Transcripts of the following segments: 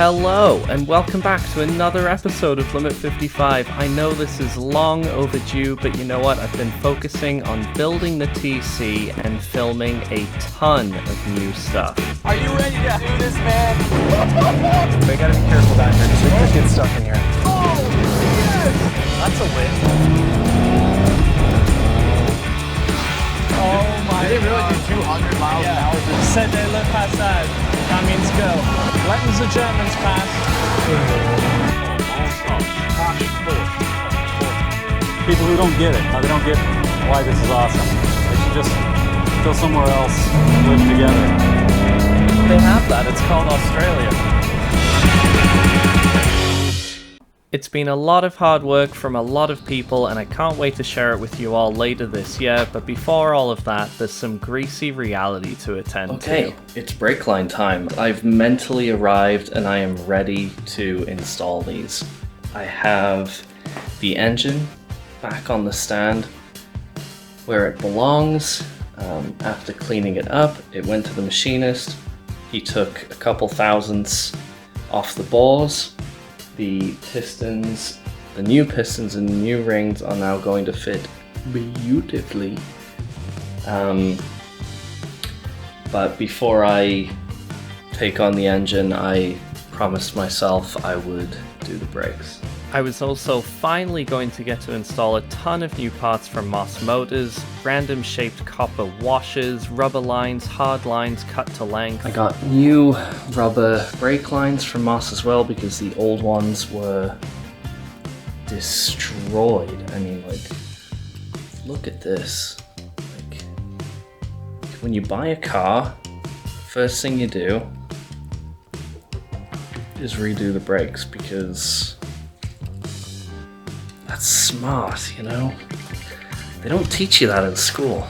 Hello, and welcome back to another episode of Limit 55. I know this is long overdue, but you know what? I've been focusing on building the TC and filming a ton of new stuff. Are you ready to do this, man? We gotta be careful down here, because we could get stuck in here. Oh, yes! That's a win. Oh my God. Did they really do 200 miles an hour? Said they look outside. That means go. Letting the Germans pass. People who don't get it, they don't get why this is awesome. They should just go somewhere else and live together. They have that. It's called Australia. It's been a lot of hard work from a lot of people, and I can't wait to share it with you all later this year, but before all of that, there's some greasy reality to attend to. Okay, it's brake line time. I've mentally arrived and I am ready to install these. I have the engine back on the stand where it belongs. After cleaning it up, it went to the machinist. He took a couple thousandths off the bores. The pistons, the new pistons and the new rings are now going to fit beautifully. But before I take on the engine, I promised myself I would do the brakes. I was also finally going to get to install a ton of new parts from Moss Motors, random shaped copper washers, rubber lines, hard lines cut to length. I got new rubber brake lines from Moss as well because the old ones were destroyed. I mean, like, look at this. Like, when you buy a car, first thing you do is redo the brakes because that's smart, you know? They don't teach you that in school.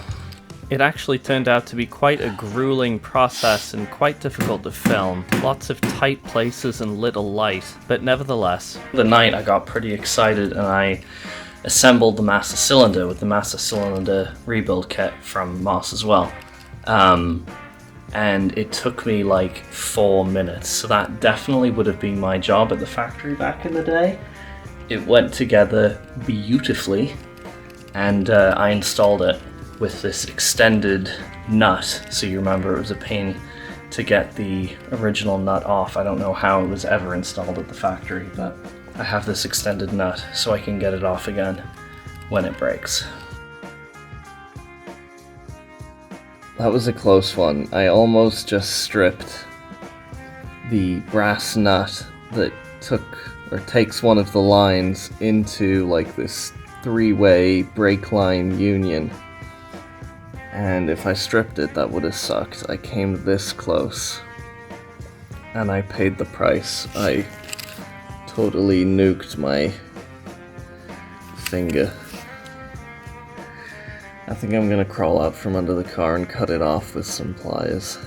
It actually turned out to be quite a grueling process and quite difficult to film. Lots of tight places and little light, but nevertheless. The night I got pretty excited and I assembled the master cylinder with the master cylinder rebuild kit from Moss as well. And it took me like 4 minutes, so that definitely would have been my job at the factory back in the day. It went together beautifully, and I installed it with this extended nut. So you remember it was a pain to get the original nut off. I don't know how it was ever installed at the factory, but I have this extended nut so I can get it off again when it breaks. That was a close one. I almost just stripped the brass nut that takes one of the lines into like this three-way brake line union. And if I stripped it, that would have sucked. I came this close and I paid the price. I totally nuked my finger. I think I'm gonna crawl out from under the car and cut it off with some pliers.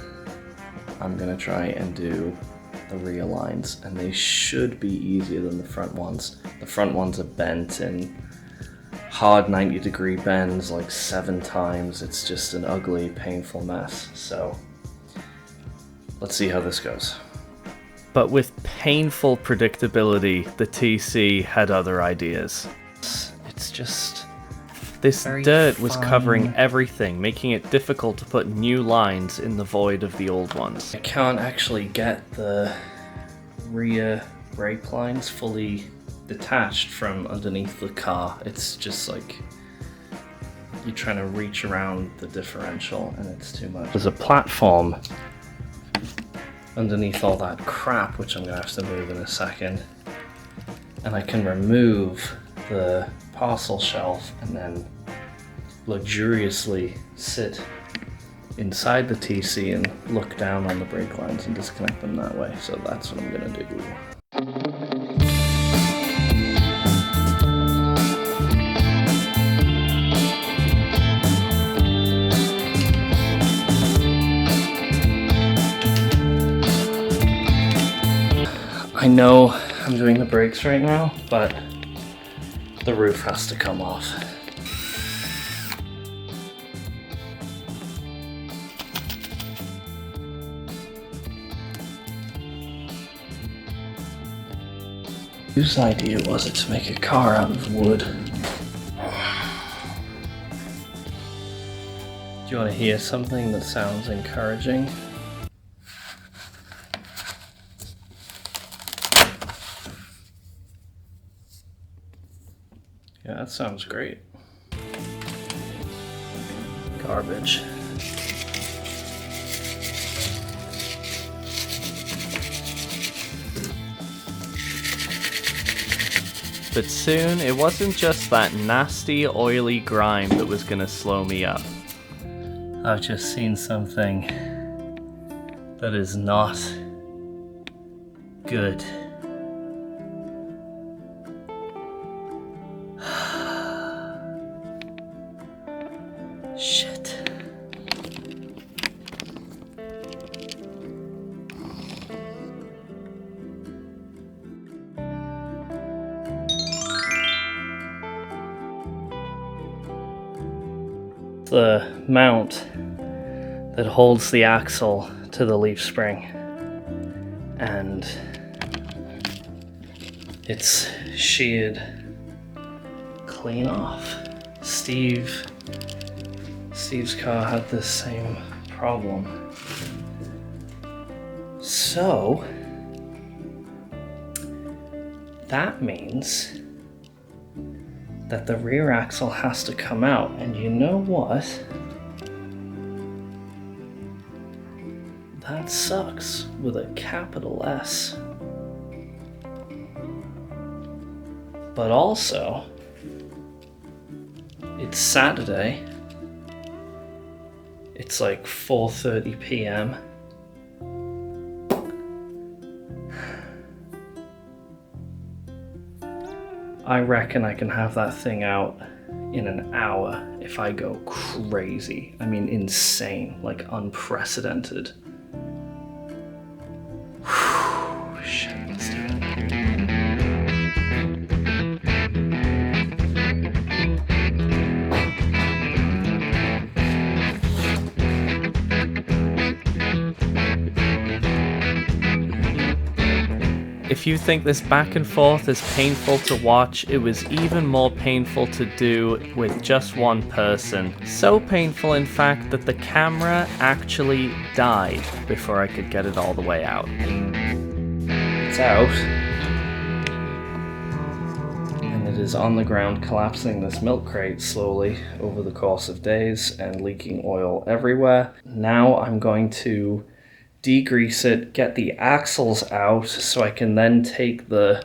I'm gonna try and do the rear lines, and they should be easier than the front ones. The front ones are bent in hard 90-degree bends like 7 times. It's just an ugly, painful mess. So let's see how this goes. But with painful predictability, the TC had other ideas. It's just this dirt was covering everything, making it difficult to put new lines in the void of the old ones. I can't actually get the rear brake lines fully detached from underneath the car. It's just like you're trying to reach around the differential and it's too much. There's a platform underneath all that crap, which I'm gonna have to move in a second. And I can remove the parcel shelf and then luxuriously sit inside the TC and look down on the brake lines and disconnect them that way. So that's what I'm gonna do. I know I'm doing the brakes right now, but the roof has to come off. Whose idea was it to make a car out of wood? Do you want to hear something that sounds encouraging? Yeah, that sounds great. Garbage. But soon, it wasn't just that nasty, oily grime that was gonna slow me up. I've just seen something that is not good. Shit. The mount that holds the axle to the leaf spring, and it's sheared clean off. Steve's car had the same problem. So that means that the rear axle has to come out, and you know what? That sucks with a capital S. But also, it's Saturday. It's like 4:30 p.m. I reckon I can have that thing out in an hour if I go crazy. I mean, insane, like unprecedented. Whew, shit, let's do it. If you think this back and forth is painful to watch, it was even more painful to do with just one person. So painful, in fact, that the camera actually died before I could get it all the way out. It's out. And it is on the ground, collapsing this milk crate slowly over the course of days and leaking oil everywhere. Now I'm going to degrease it, get the axles out so I can then take the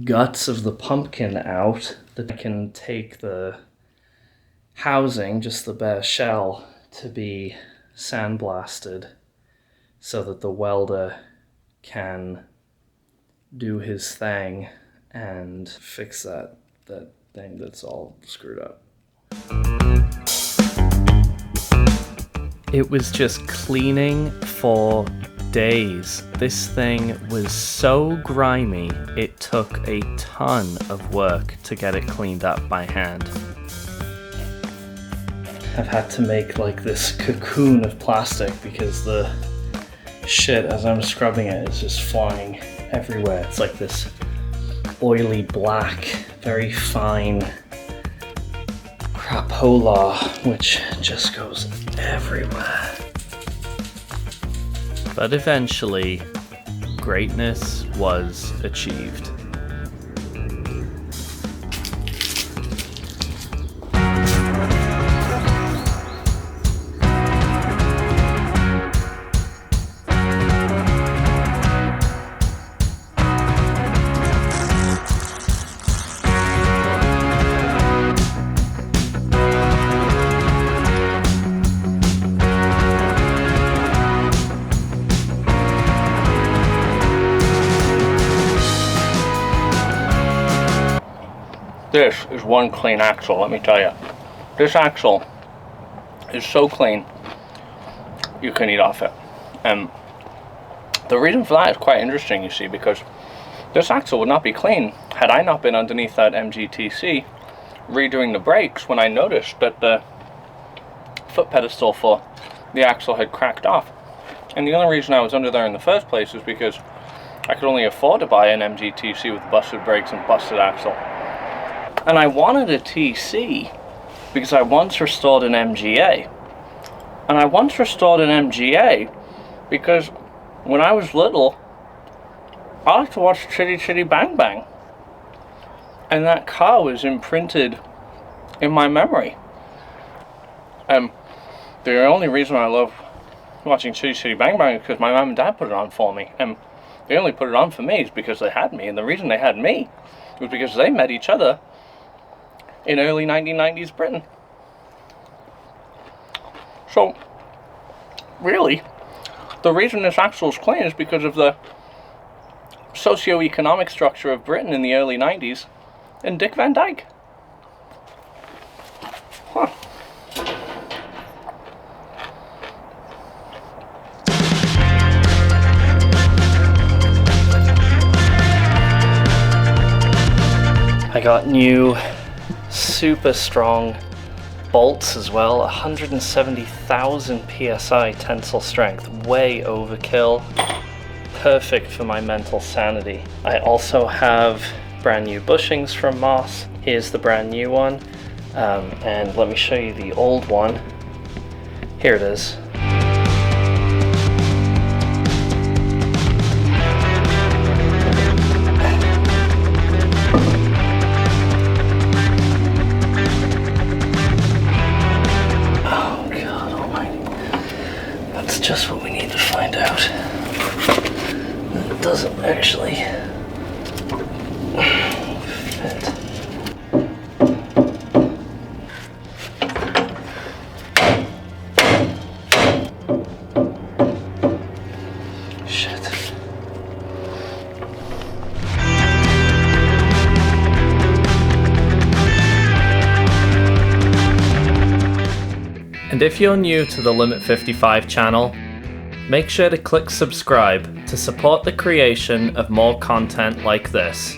guts of the pumpkin out, that I can take the housing, just the bare shell, to be sandblasted so that the welder can do his thing and fix that thing that's all screwed up. It was just cleaning for days. This thing was so grimy, it took a ton of work to get it cleaned up by hand. I've had to make like this cocoon of plastic because the shit, as I'm scrubbing it, is just flying everywhere. It's like this oily black, very fine crapola, which just goes everywhere. But eventually, greatness was achieved. This is one clean axle, let me tell you. This axle is so clean, you can eat off it. And the reason for that is quite interesting, you see, because this axle would not be clean had I not been underneath that MGTC redoing the brakes when I noticed that the foot pedestal for the axle had cracked off. And the only reason I was under there in the first place is because I could only afford to buy an MGTC with busted brakes and busted axle. And I wanted a TC because I once restored an MGA. And I once restored an MGA because when I was little, I liked to watch Chitty Chitty Bang Bang. And that car was imprinted in my memory. The only reason I love watching Chitty Chitty Bang Bang is because my mum and dad put it on for me. And they only put it on for me is because they had me. And the reason they had me was because they met each other in early 1990s Britain. So, really, the reason this axle is clean is because of the socio-economic structure of Britain in the early 90s and Dick Van Dyke. Huh. I got new super strong bolts as well, 170,000 psi tensile strength, way overkill, perfect for my mental sanity. I also have brand new bushings from Moss. Here's the brand new one, and let me show you the old one. Here it is. Just what we need to find out. It doesn't actually fit. Shit. And if you're new to the Limit 55 channel, make sure to click subscribe to support the creation of more content like this.